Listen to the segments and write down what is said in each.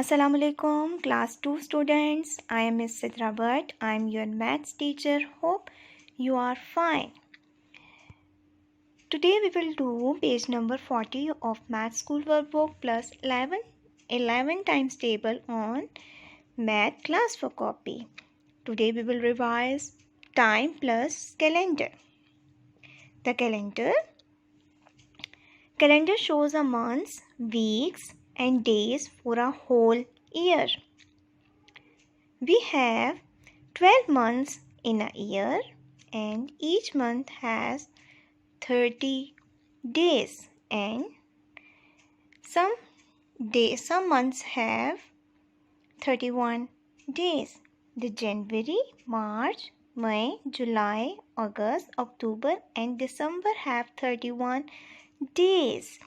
Assalamu alaikum, class 2 students. I am Miss Sidra Bhatt. I am your maths teacher. Hope you are fine. Today we will do page number 40 of Math School Workbook plus 11 times table on Math class for copy. Today we will revise time plus calendar. The calendar shows a months, weeks and days for a whole year. We have 12 months in a year and each month has 30 days and some months have 31 days. The January, March, May, July, August, October and December have 31 days.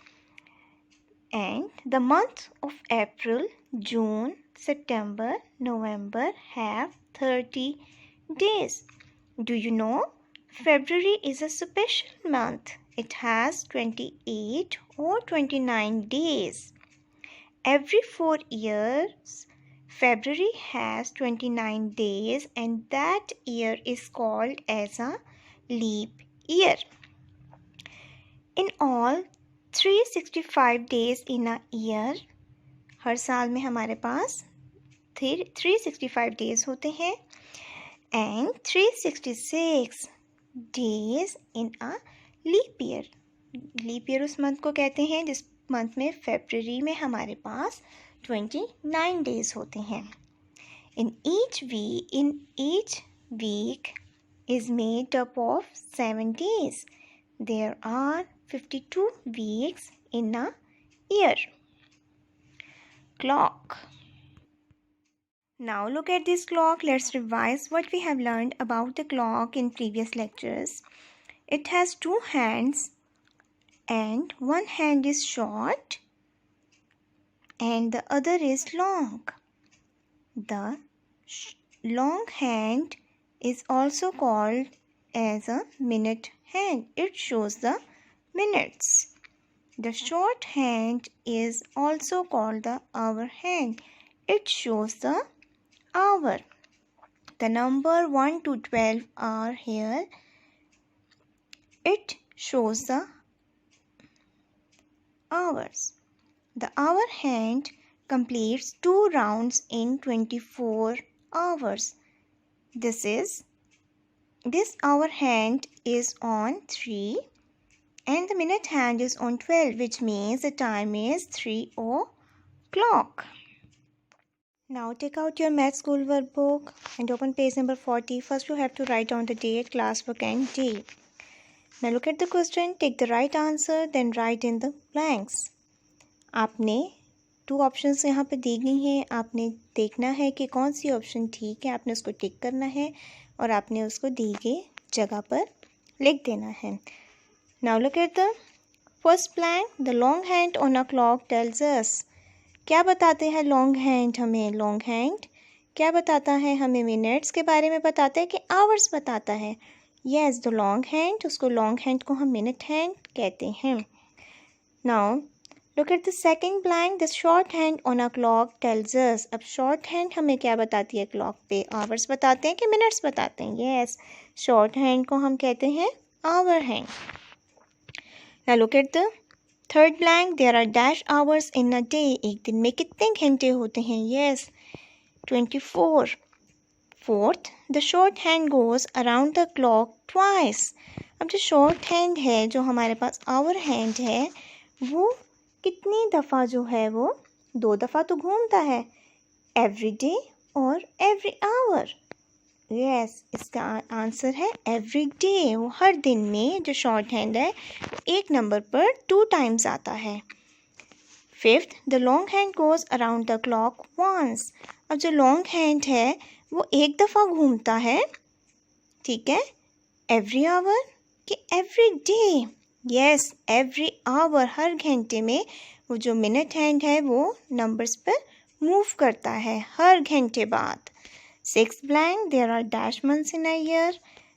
And the month of April, June, September, November have 30 days. Do you know? February is a special month. It has 28 or 29 days. Every 4 years, February has 29 days and that year is called as a leap year. In all, 365 days in a year. हर साल में हमारे पास 365 days होते हैं and 366 days in a leap year. Leap year उस month को कहते हैं जिस मंथ में फरवरी में हमारे पास 29 days होते हैं. In each week is made up of 7 days. There are 52 weeks in a year. Clock. Now look at this clock. Let's revise what we have learned about the clock in previous lectures. It has 2 hands and one hand is short and the other is long. The long hand is also called as a minute hand. It shows the minutes. The short hand is also called the hour hand. It shows the hour. The number 1 to 12 are here. It shows the hours. The hour hand completes 2 rounds in 24 hours. This hour hand is on 3 and the minute hand is on 12, which means the time is 3 o'clock. Now take out your math school workbook and open page number 40. First you have to write down the date, class book and day. Now look at the question, take the right answer, then write in the blanks. आपने 2 options यहाँ पे दी गई हैं. आपने देखना है कि कौन सी ऑप्शन ठीक है. आपने उसको टिक करना है और आपने उसको दी गई जगह पर लिख देना है. Now look at the first blank. The long hand on a clock tells us. क्या बताते हैं long hand हमें? Long hand क्या बताता है हमें? मिनट्स के बारे में बताता है कि आवर्स बताता है. Yes, the long hand, उसको long hand को हम minute hand कहते हैं. Now look at the second blank. The short hand on a clock tells us. अब short hand हमें क्या बताती है clock पे? Hours बताते हैं कि minutes बताते हैं? Yes, short hand को हम कहते हैं hour hand. Now look at the third blank. There are dash hours in a day. एक दिन में कितने घंटे होते हैं? Yes, 24. Fourth, the short hand goes around the clock twice. अब जो short hand है, जो हमारे पास hour hand है, वो कितनी दफ़ा जो है वो 2 दफ़ा तो घूमता है. Every day और every hour. Yes, इसका आंसर है every day. वो हर दिन में जो short hand है एक नंबर पर 2 times आता है. Fifth, the long hand goes around the clock once. अब जो long hand है वो एक दफ़ा घूमता है. ठीक है. Every hour कि every day? Yes, every hour. हर घंटे में वो जो minute hand है वो numbers पर move करता है हर घंटे बाद. 6 blank. There are dash months in a year.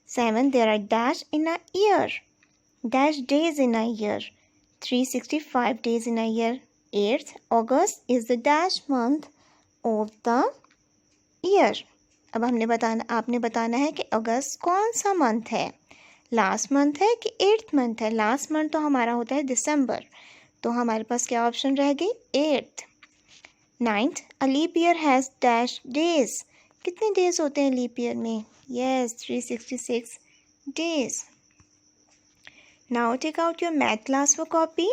7. There are dash in a year. Dash days in a year. 365 days in a year. 8th August is the dash month. Of the year. अब आपने बताना है कि अगस्त कौन सा month है, last month है कि 8th मंथ है। लास्ट मंथ तो हमारा होता है दिसंबर, तो हमारे पास क्या ऑप्शन रह गई, 8th। 9th, a leap year has dash days. कितने डेज होते हैं लीप ईयर में, yes 366 days. Now take out your math class work copy.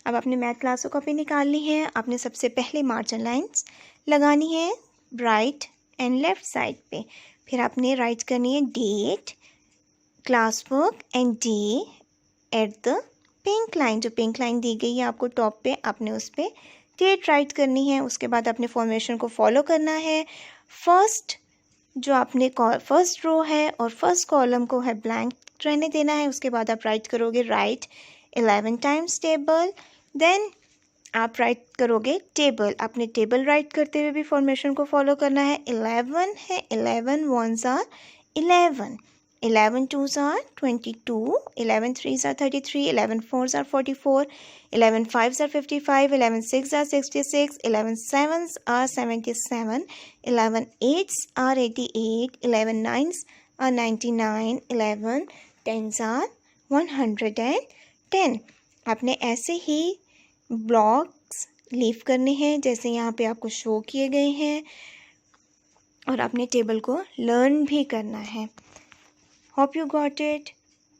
अब आपने मैथ क्लास वर्क कॉपी निकालनी है। आपने सबसे पहले मार्जिन लाइंस लगानी है राइट एंड लेफ्ट साइड पे। फिर आपने राइट करनी है date, class work and day at the pink line. जो पिंक लाइन दी गई है आपको टॉप पे, आपने उस पर डेट राइट करनी है। उसके बाद अपने फॉर्मेशन को फॉलो करना है। फर्स्ट रो है और फर्स्ट कॉलम को है ब्लैंक रहने देना है। उसके बाद आप राइट करोगे राइट 11 टाइम्स टेबल, देन आप राइट करोगे टेबल। आपने टेबल राइट करते हुए भी फॉर्मेशन को फॉलो करना है। 11 है, 11 1s are 11, 11 2s are 22, 11 3s are 33, 11 4s are 44, 11 5s are 55, 11 6s are 66, 11 7s are 77, 11 8s are 88, 11 9s are 99, 11 10s are 110। आपने ऐसे ही ब्लॉक्स लीव करने हैं जैसे यहाँ पे आपको शो किए गए हैं, और अपने टेबल को लर्न भी करना है। Hope you got it.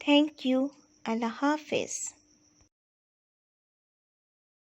Thank you. अल्लाह हाफिज़।